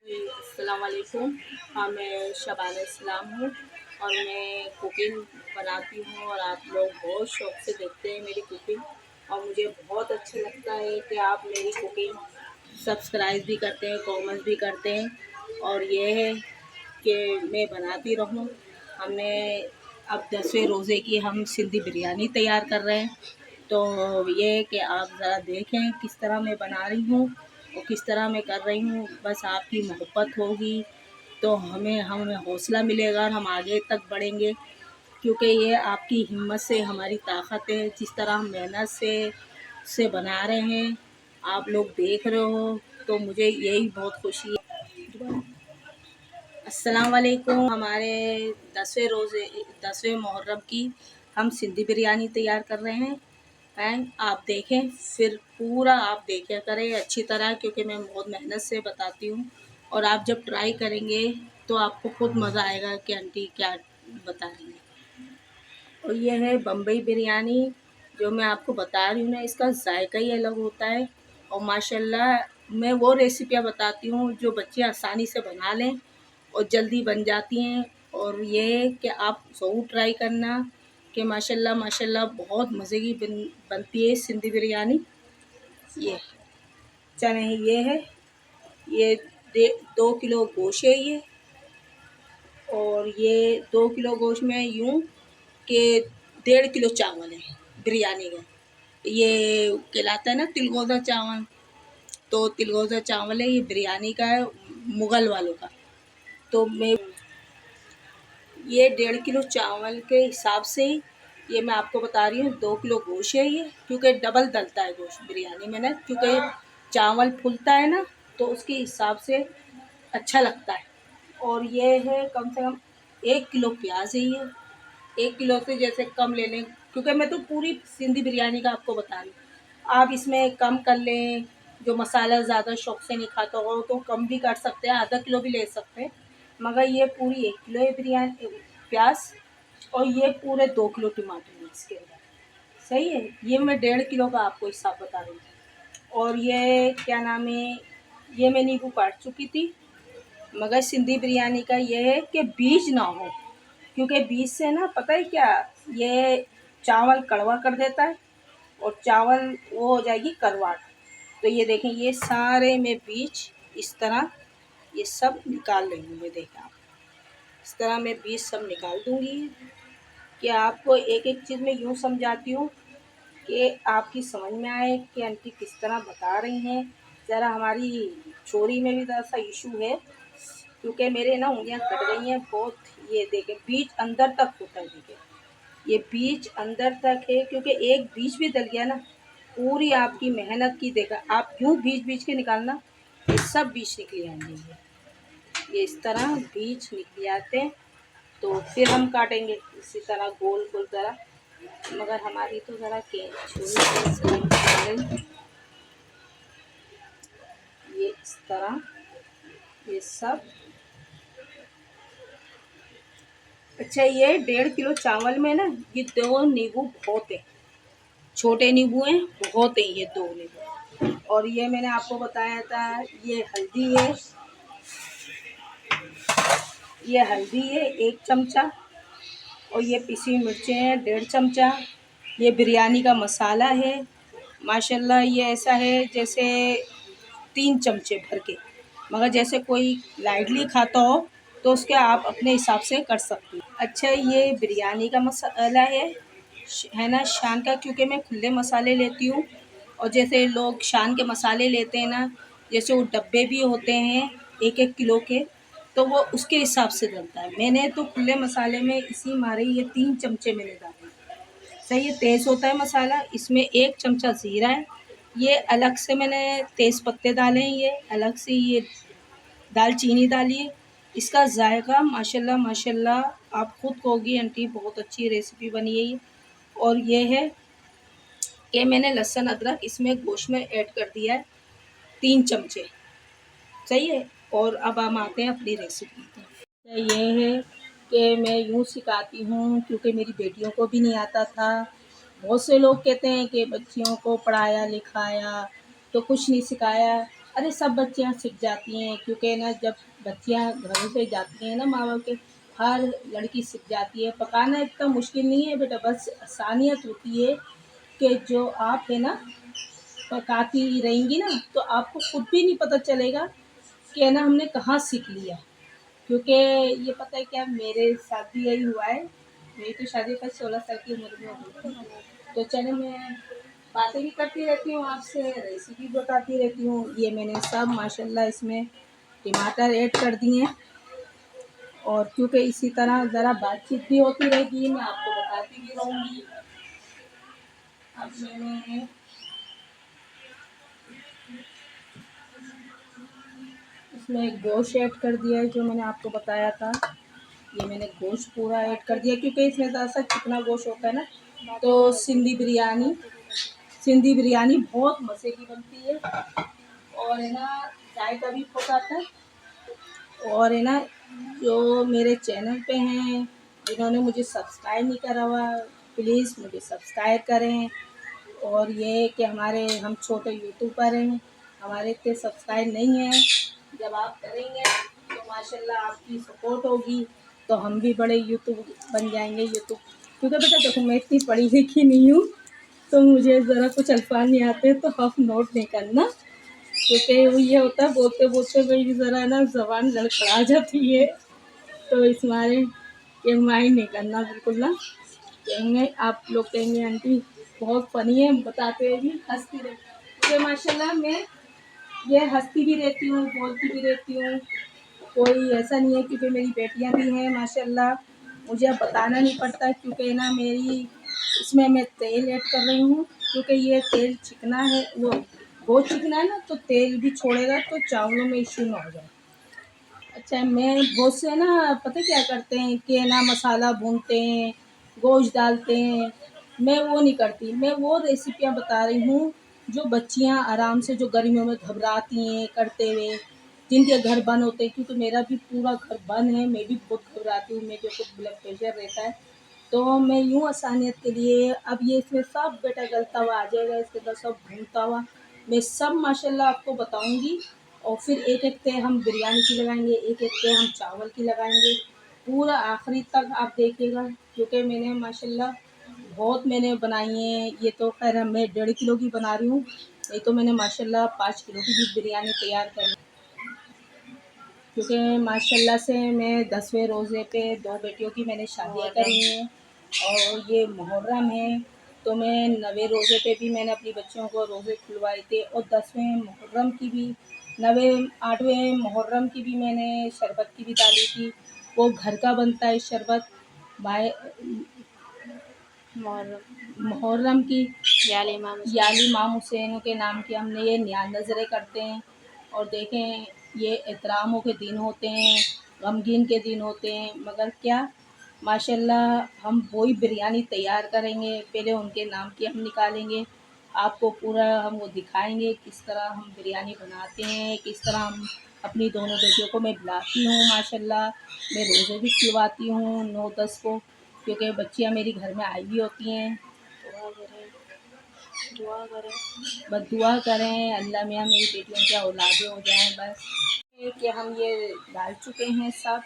अस्सलाम वालेकुम। मैं शबाना इस्लाम हूँ और मैं कुकिंग बनाती हूँ और आप लोग बहुत शौक़ से देखते हैं मेरी कुकिंग और मुझे बहुत अच्छा लगता है कि आप मेरी कुकिंग सब्सक्राइब भी करते हैं, कमेंट भी करते हैं। और ये है कि मैं बनाती रहूँ। हमने अब 10वें रोज़े की हम सिंधी बिरयानी तैयार कर रहे हैं, तो ये है कि आप ज़रा देखें किस तरह मैं बना रही हूँ और किस तरह मैं कर रही हूँ। बस आपकी मोहब्बत होगी तो हमें हौसला मिलेगा और हम आगे तक बढ़ेंगे, क्योंकि ये आपकी हिम्मत से हमारी ताकत है। जिस तरह हम मेहनत से बना रहे हैं, आप लोग देख रहे हो, तो मुझे यही बहुत खुशी है। अस्सलाम वालेकुम। हमारे 10वें मुहर्रम की हम सिंधी बिरयानी तैयार कर रहे हैं। आप देखें, फिर पूरा आप देखा करें अच्छी तरह, क्योंकि मैं बहुत मेहनत से बताती हूँ और आप जब ट्राई करेंगे तो आपको खुद मज़ा आएगा कि आंटी क्या बता रही है। और ये है बम्बई बिरयानी जो मैं आपको बता रही हूँ ना, इसका जायका ही अलग होता है। और माशाल्लाह मैं वो रेसिपियाँ बताती हूँ जो बच्चे आसानी से बना लें और जल्दी बन जाती हैं। और ये है कि आप ज़रूर ट्राई करना कि माशाल्लाह माशाल्लाह बहुत मज़े की बनती है सिंधी बिरयानी। ये चने ये है, ये 2 किलो गोश्त है ये। और ये 2 किलो गोश्त में यूँ कि 1.5 किलो चावल है बिरयानी का। ये कहलाता है ना तिलगोज़ा चावल, तो तिलगोज़ा चावल है, ये बिरयानी का है, मुग़ल वालों का। तो मैं ये 1.5 किलो चावल के हिसाब से ही ये मैं आपको बता रही हूँ। 2 किलो गोश्त है ये, क्योंकि डबल डलता है गोश्त बिरयानी में ना, क्योंकि चावल फूलता है ना, तो उसके हिसाब से अच्छा लगता है। और ये है कम से कम 1 किलो प्याज है ये। 1 किलो से जैसे कम ले लें, क्योंकि मैं तो पूरी सिंधी बिरयानी का आपको बता रही हूँ। आप इसमें कम कर लें, जो मसाला ज़्यादा शौक़ से नहीं खाता हो तो कम भी कर सकते हैं, आधा किलो भी ले सकते हैं। मगर ये पूरी 1 किलो है बिरयानी प्याज, और ये पूरे 2 किलो टमाटर है इसके अंदर। सही है, ये मैं 1.5 किलो का आपको हिसाब बता रही हूँ। और ये क्या नाम है, ये मैं नींबू काट चुकी थी। मगर सिंधी बिरयानी का ये है कि बीज ना हो, क्योंकि बीज से ना पता है क्या, ये चावल कड़वा कर देता है और चावल वो हो जाएगी करवाट। तो ये देखें, ये सारे में बीज इस तरह ये सब निकाल रही हूँ मैं। देखें आप, इस तरह मैं बीज सब निकाल दूँगी। कि आपको एक एक चीज़ मैं यूँ समझाती हूँ कि आपकी समझ में आए कि आंटी किस तरह बता रही हैं। ज़रा हमारी छोरी में भी ज़रा सा इशू है, क्योंकि मेरे ना उंगलियां कट गई हैं बहुत। ये देखें, बीज अंदर तक होता है। देखें, ये बीज अंदर तक है, क्योंकि एक बीज भी डल गया ना, पूरी आपकी मेहनत की देखा आप यूँ बीज बीज के निकालना, ये सब बीज निकल आएंगे। ये इस तरह बीज निकल आते हैं, तो फिर हम काटेंगे इसी तरह गोल गोल ज़रा। मगर हमारी तो ज़रा के छुरी ये इस तरह ये सब। अच्छा, ये 1.5 किलो चावल में ना ये 2 नींबू बहुत है, छोटे नींबू हैं बहुत है ये 2 नींबू। और ये मैंने आपको बताया था, ये हल्दी है, ये हल्दी है 1 चमचा। और ये पिसी मिर्चें हैं 1.5 चमचा। ये बिरयानी का मसाला है, माशाल्लाह ये ऐसा है जैसे 3 चमचे भर के। मगर जैसे कोई लाइटली खाता हो तो उसके आप अपने हिसाब से कर सकते हो। अच्छा, ये बिरयानी का मसाला है ना शान का, क्योंकि मैं खुले मसाले लेती हूँ। और जैसे लोग शान के मसाले लेते हैं ना, जैसे वो डब्बे भी होते हैं 1-1 किलो के, तो वो उसके हिसाब से डलता है। मैंने तो खुले मसाले में इसी मारे ये 3 चमचे मैंने डाले। सही है, तेज़ होता है मसाला। इसमें 1 चमचा ज़ीरा है, ये अलग से मैंने तेज़ पत्ते डाले हैं, ये अलग से ये दालचीनी डाली है। इसका जायका माशाल्लाह माशाल्लाह आप खुद कहोगी आंटी बहुत अच्छी रेसिपी बनी है ये। और ये है कि मैंने लहसुन अदरक इसमें गोश्त में ऐड कर दिया है 3 चमचे। सही है। और अब हम आते हैं अपनी रेसिपी पर। ये है कि मैं यूँ सिखाती हूँ, क्योंकि मेरी बेटियों को भी नहीं आता था। बहुत से लोग कहते हैं कि बच्चियों को पढ़ाया लिखाया तो कुछ नहीं सिखाया। अरे सब बच्चियाँ सीख जाती हैं, क्योंकि ना जब बच्चियाँ घरों से जाती हैं ना माँ बाप के, हर लड़की सीख जाती है। पकाना इतना मुश्किल नहीं है बेटा, बस आसानियत होती है कि जो आप है ना पकाती रहेंगी ना तो आपको खुद भी नहीं पता चलेगा कि है ना हमने कहाँ सीख लिया। क्योंकि ये पता है क्या, मेरे साथ भी यही हुआ है। मेरी तो शादी का 16 साल की उम्र में हुई थी। तो चलो मैं बातें भी करती रहती हूँ आपसे, रेसिपी बताती रहती हूँ। ये मैंने सब माशाल्लाह इसमें टमाटर ऐड कर दिए हैं, और क्योंकि इसी तरह ज़रा बातचीत भी होती रहेगी, मैं आपको बताती भी रहूँगी। अब मैंने इसमें गोश्त ऐड कर दिया है, जो मैंने आपको बताया था। ये मैंने गोश्त पूरा ऐड कर दिया, क्योंकि इसमें ज़रा सा चिकना गोश्त होता है ना, तो सिंधी बिरयानी बहुत मज़े की बनती है, और है ना जायका भी बहुत आता है। और है ना जो मेरे चैनल पे हैं, जिन्होंने मुझे सब्सक्राइब नहीं करा हुआ, प्लीज़ मुझे सब्सक्राइब करें। और ये कि हम छोटे यूट्यूबर हैं, हमारे इतने सब्सक्राइब नहीं हैं। जब आप करेंगे तो माशाल्लाह आपकी सपोर्ट होगी, तो हम भी बड़े यूट्यूब बन जाएंगे। यूट्यूब क्योंकि बेटा देखो, मैं इतनी पढ़ी लिखी नहीं हूँ, तो मुझे ज़रा कुछ अल्फाज नहीं आते तो आप नोट नहीं करना, क्योंकि वो ये होता है बोलते बोलते मेरी ज़रा ना ज़बान लड़खड़ा जाती है। तो इस मारे ये माइंड नहीं करना बिल्कुल ना। कहेंगे आप लोग, कहेंगे आंटी बहुत फ़नी है, बताते हुए भी हंसती रहती, क्योंकि माशाल्लाह मैं ये हंसती भी रहती हूँ, बोलती भी रहती हूँ। कोई ऐसा नहीं है, क्योंकि मेरी बेटियां भी हैं माशाल्लाह, मुझे अब बताना नहीं पड़ता, क्योंकि ना मेरी इसमें मैं तेल ऐड कर रही हूँ, क्योंकि ये तेल चिकना है, वो बहुत चिकना है ना, तो तेल भी छोड़ेगा तो चावलों में इशू ना हो जाए। अच्छा, मैं बहुत से ना पता क्या करते हैं कि ना मसाला भूनते हैं, गोश्त डालते हैं। मैं वो नहीं करती, मैं वो रेसिपियाँ बता रही हूँ जो बच्चियाँ आराम से, जो गर्मियों में घबराती हैं करते हुए, जिनके घर बंद होते हैं, क्योंकि मेरा भी पूरा घर बंद है, मैं भी बहुत घबराती हूँ, मेरे को ब्लड प्रेशर रहता है। तो मैं यूँ आसानियत के लिए, अब ये इसमें सब बेटा गलता हुआ आ जाएगा, इसके अंदर सब भूनता हुआ मैं सब माशाल्लाह आपको बताऊंगी। और फिर एक एक पे हम बिरयानी की लगाएंगे, एक एक पे हम चावल की लगाएंगे, पूरा आखिरी तक आप देखिएगा। क्योंकि मैंने माशाल्लाह बहुत मैंने बनाई हैं, ये तो खैर मैं 1.5 किलो की बना रही हूँ, नहीं तो मैंने माशाल्लाह 5 किलो की भी बिरयानी तैयार करी, क्योंकि माशाल्लाह से मैं 10वें रोज़े पे 2 बेटियों की मैंने शादियाँ करी हैं, और ये मुहर्रम है, तो मैं 9वें रोज़े पे भी मैंने अपनी बच्चियों को रोज़े खुलवाए थे, और 10वें मुहर्रम की भी, 8वें मुहर्रम की भी मैंने शरबत की भी डाली थी। वो घर का बनता है शरबत, बाय मुहर्रम की याली इमाम हुसैन के नाम की हमने ये नज़रें करते हैं। और देखें, ये एहतरामों के दिन होते हैं, गमगीन के दिन होते हैं, मगर क्या माशाल्लाह हम वही बिरयानी तैयार करेंगे, पहले उनके नाम की हम निकालेंगे, आपको पूरा हम वो दिखाएंगे किस तरह हम बिरयानी बनाते हैं, किस तरह हम अपनी दोनों बेटियों को मैं बुलाती हूँ माशाल्लाह। मैं रोज़े भी खुलवाती हूँ 9-10 को, क्योंकि बच्चियाँ मेरी घर में आई भी होती हैं। बस दुआ करें अल्लाह मियाँ मेरी बेटियों की औलादें हो जाएं बस। कि हम ये डाल चुके हैं सब,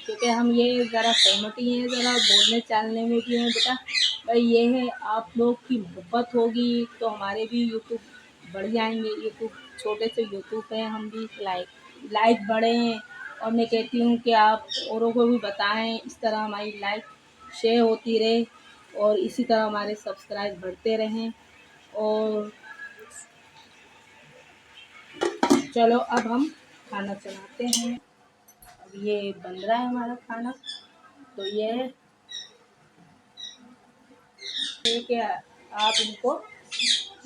क्योंकि हम ये ज़रा कॉमेडी हैं, ज़रा बोलने चालने में भी हैं बेटा। भाई ये है, आप लोग की मोहब्बत होगी तो हमारे भी यूट्यूब बढ़ जाएंगे। यूट्यूब छोटे से यूट्यूब है, हम भी लाइक बढ़ें। और मैं कहती हूँ कि आप औरों को भी बताएं, इस तरह हमारी लाइक शेयर होती रहे, और इसी तरह हमारे सब्सक्राइब बढ़ते रहें। और चलो अब हम खाना चलाते हैं। अब ये बन रहा है हमारा खाना, तो ये है कि आप इनको,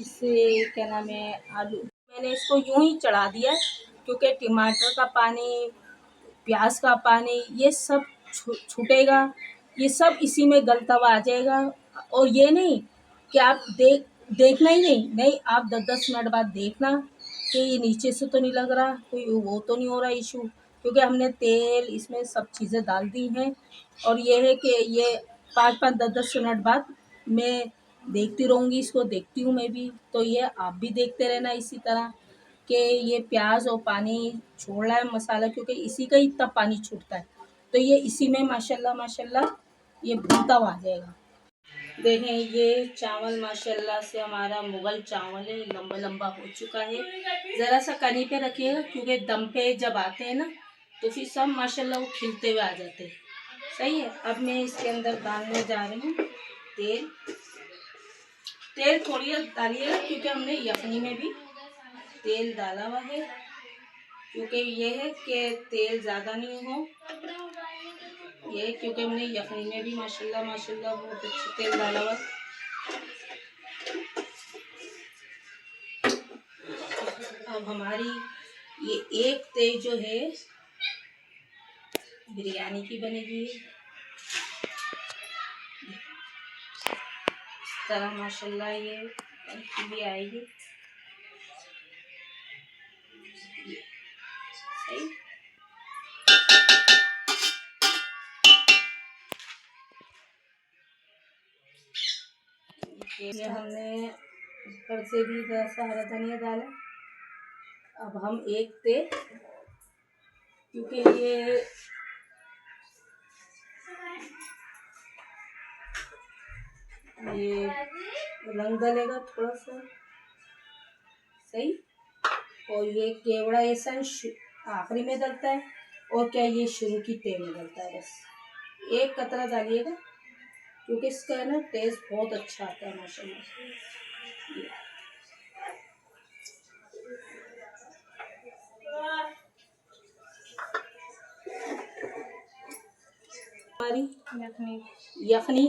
इससे क्या नाम है, आलू मैंने इसको यूं ही चढ़ा दिया है, क्योंकि टमाटर का पानी, प्याज का पानी, ये सब छूटेगा, ये सब इसी में गलता हुआ आ जाएगा। और ये नहीं कि आप देखना ही नहीं, आप 10-10 मिनट बाद देखना कि ये नीचे से तो नहीं लग रहा, कोई वो तो नहीं हो रहा इशू, क्योंकि हमने तेल इसमें सब चीज़ें डाल दी हैं। और ये है कि ये 5-5 10-10 मिनट बाद मैं देखती रहूँगी, इसको देखती हूँ मैं भी, तो ये आप भी देखते रहना इसी तरह। कि ये प्याज और पानी छोड़ रहा है मसाला, क्योंकि इसी का इतना पानी छूटता है, तो ये इसी में माशाल्लाह माशाल्लाह ये भुनता हुआ आ जाएगा। देखें ये चावल माशाल्लाह से हमारा मुगल चावल है, लंबा लंबा हो चुका है। ज़रा सा कनी पे रखिएगा, क्योंकि दम पे जब आते हैं ना तो फिर सब माशाल्लाह वो खिलते हुए आ जाते हैं। सही है। अब मैं इसके अंदर डालने जा रही हूँ तेल। तेल थोड़ी डालिएगा, क्योंकि हमने यखनी में भी तेल डाला हुआ है, क्योंकि ये है कि तेल ज़्यादा नहीं हो, ये क्योंकि हमने यखनी में भी माशाल्लाह माशाल्लाह बहुत अच्छा तेल डाला हुआ है। अब हमारी ये एक तेज जो है बिरयानी की बनेगी, इस तरह माशाल्लाह ये बनती भी आएगी। सही। ये हमने ऊपर से भी थोड़ा सा हरा धनिया डाला। अब हम एक ते, क्योंकि ये रंग डलेगा थोड़ा सा। सही। और ये केवड़ा ऐसा आखिरी में डलता है, और क्या ये शुरू की तेल में डलता है। बस एक कतरा डालिएगा, क्योंकि इसका है ना टेस्ट बहुत अच्छा आता है माशाल्लाह। हमारी यखनी,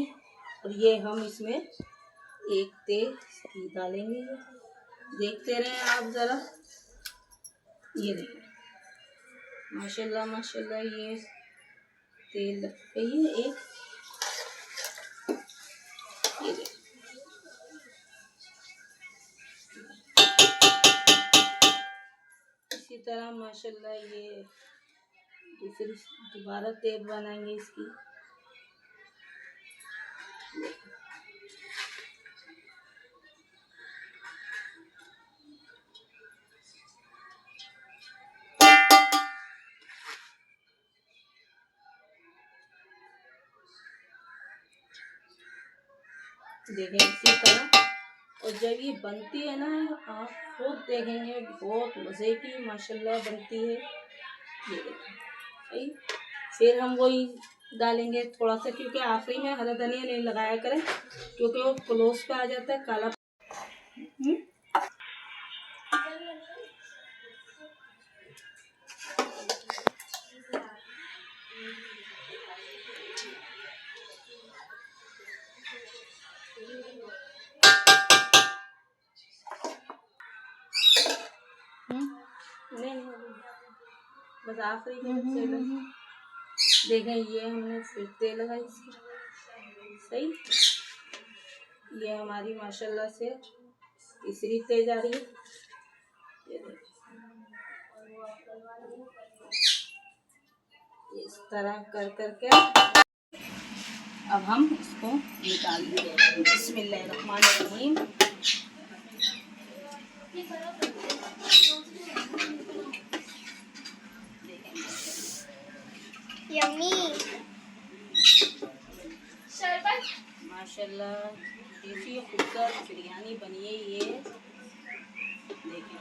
और ये हम इसमें एक तेल डालेंगे। देखते रहें आप ज़रा। ये देखिए माशाल्लाह माशाल्लाह ये तेल लग गई है एक। ये देखिए इसी तरह माशाल्लाह ये दूसरी दोबारा तेल बनाएंगे इसकी। देखें इसी तरह। और जब ये बनती है ना आप खुद देखेंगे बहुत मज़े की माशाल्लाह बनती है। ये देखें। सही। फिर हम वही डालेंगे थोड़ा सा, क्योंकि आखिरी में हरा धनिया नहीं लगाया करें, क्योंकि वो क्लोज पे आ जाता है काला। नहीं बस आखिरी में देखें ये हमने फिर तेल लगाई इसकी। सही। ये हमारी माशाल्लाह से तीसरी तेज आ रही है। ये इस तरह कर करके अब हम इसको निकाल देंगे। बिस्मिल्लाहिर्रहमानिर्रहीम। यम्मी माशाल्लाह ऐसी खूबसूरत बिरयानी बनी है ये। देखिए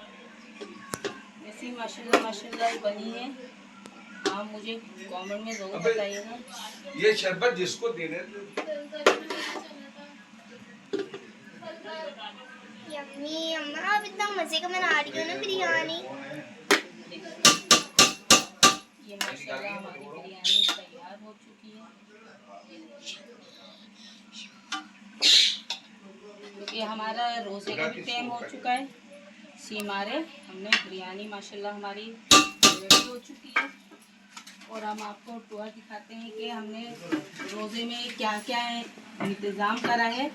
ऐसी माशाल्लाह माशाल्लाह बनी है। आप मुझे कमेंट में ज़रूर बताइएगा। ये शरबत जिसको देने यम्मी अम्मा, आप इतना मजे का बना रही हो ना बिरयानी। ये माशाल्लाह हमारी बिरयानी तैयार हो चुकी है। क्योंकि हमारा रोज़े का भी टाइम हो चुका है। सीमारे हमने बिरयानी माशाल्लाह हमारी रेडी हो चुकी है। और हम आपको टूर दिखाते हैं कि हमने रोज़े में क्या क्या इंतज़ाम करा है,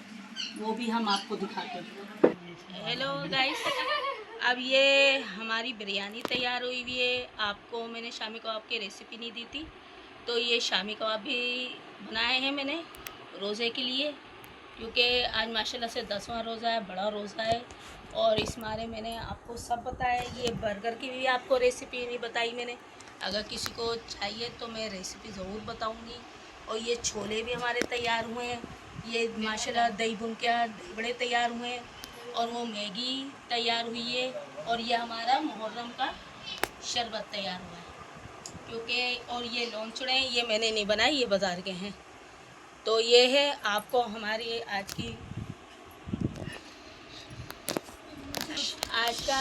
वो भी हम आपको दिखाते हैं। हेलो गाइस, अब ये हमारी बिरयानी तैयार हुई हुई है। आपको मैंने शामी कबाब की रेसिपी नहीं दी थी, तो ये शामी कबाब भी बनाए हैं मैंने रोज़े के लिए। क्योंकि आज माशाल्लाह से 10वां रोज़ा है, बड़ा रोज़ा है। और इस मारे मैंने आपको सब बताया। ये बर्गर की भी आपको रेसिपी नहीं बताई मैंने, अगर किसी को चाहिए तो मैं रेसिपी ज़रूर बताऊंगी। और ये छोले भी हमारे तैयार हुए हैं, ये माशाल्लाह दही बुनकिया दही बड़े तैयार हुए हैं, और वो मैगी तैयार हुई है, और ये हमारा मुहर्रम का शरबत तैयार हुआ है। क्योंकि और ये लौंचड़े ये मैंने नहीं बनाए, ये बाज़ार के हैं। तो ये है आपको हमारी आज का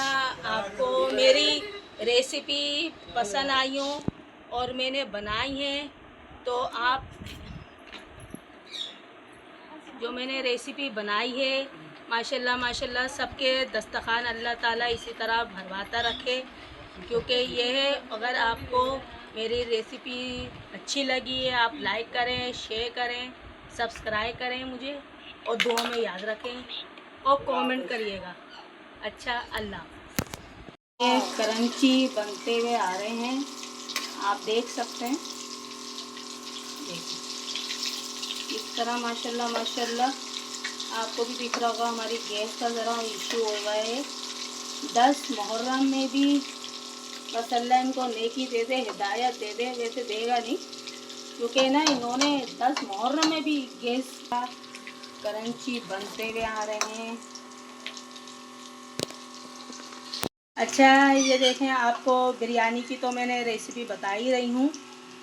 आपको मेरी रेसिपी पसंद आई हो और मैंने बनाई है, तो आप जो मैंने रेसिपी बनाई है माशाल्लाह माशाल्लाह सबके दस्तरखान अल्लाह ताला इसी तरह भरवाता रखे। क्योंकि ये है, अगर आपको मेरी रेसिपी अच्छी लगी है आप लाइक करें, शेयर करें, सब्सक्राइब करें मुझे, और दुआ में याद रखें और कमेंट करिएगा। अच्छा, अल्लाह। ये करंची बनते हुए आ रहे हैं, आप देख सकते हैं। देखिए इस तरह माशाल्लाह माशाल्लाह आपको भी दिख रहा होगा। हमारी गैस का ज़रा इशू हो गया है। 10 मुहर्रम में भी बस अल्लाह इनको नेकी दे दे, हिदायत दे दे, वैसे देगा नहीं, क्योंकि ना इन्होंने 10 मुहर्रम में भी गैस का करंची बनते हुए आ रहे हैं। अच्छा, ये देखें, आपको बिरयानी की तो मैंने रेसिपी बता ही रही हूँ।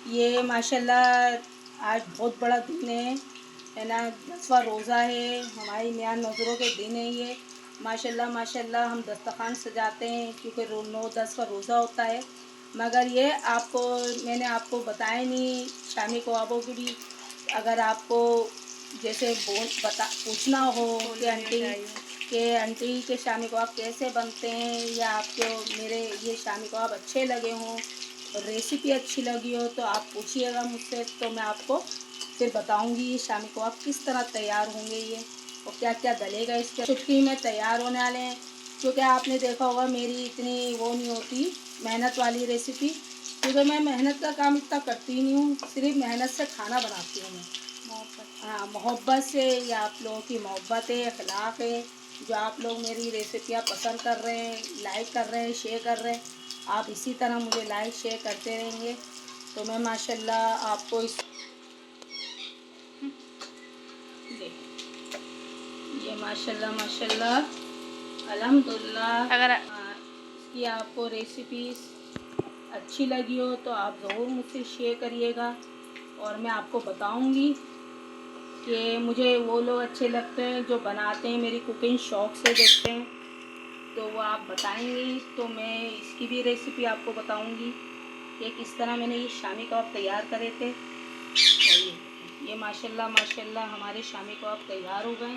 ये माशाल्लाह आज बहुत बड़ा दिन है ना, 10वां रोज़ा है, हमारी नया नज़रों के दिन है ये। माशाल्लाह माशाल्लाह हम दस्तरखान सजाते हैं, क्योंकि 9-10 का रोज़ा होता है। मगर ये आपको मैंने आपको बताया नहीं, शामी कबाबों की भी अगर आपको जैसे पूछना हो कि आंटी के शामी कबाब कैसे बनते हैं, या आपको मेरे ये शामी कबाब अच्छे लगे हों और रेसिपी अच्छी लगी हो, तो आप पूछिएगा मुझसे, तो मैं आपको फिर बताऊंगी ये शामी कबाब किस तरह तैयार होंगे ये, और क्या क्या डलेगा इसके। चुटकी में तैयार होने वाले हैं। क्योंकि आपने देखा होगा मेरी इतनी वो नहीं होती मेहनत वाली रेसिपी, क्योंकि मैं मेहनत का काम इतना करती नहीं हूँ, सिर्फ मेहनत से खाना बनाती हूँ मैं। हाँ, मोहब्बत से, या आप लोगों की मोहब्बत है, अखलाक है, जो आप लोग मेरी रेसिपियाँ पसंद कर रहे हैं, लाइक कर रहे हैं, शेयर कर रहे हैं, आप इसी तरह मुझे लाइक शेयर करते रहेंगे, तो मैं माशाल्लाह आपको इस ये माशाल्लाह माशाल्लाह अल्हम्दुलिल्लाह। अगर इसकी आपको रेसिपीज़ अच्छी लगी हो तो आप ज़रूर मुझसे शेयर करिएगा, और मैं आपको बताऊंगी कि मुझे वो लोग अच्छे लगते हैं जो बनाते हैं, मेरी कुकिंग शौक़ से देखते हैं, तो वो आप बताएंगी तो मैं इसकी भी रेसिपी आपको बताऊंगी कि किस तरह मैंने ये शामी कबाब तैयार करे थे। और ये माशाल्लाह माशाल्लाह हमारे शामी कबाब तैयार हो गए।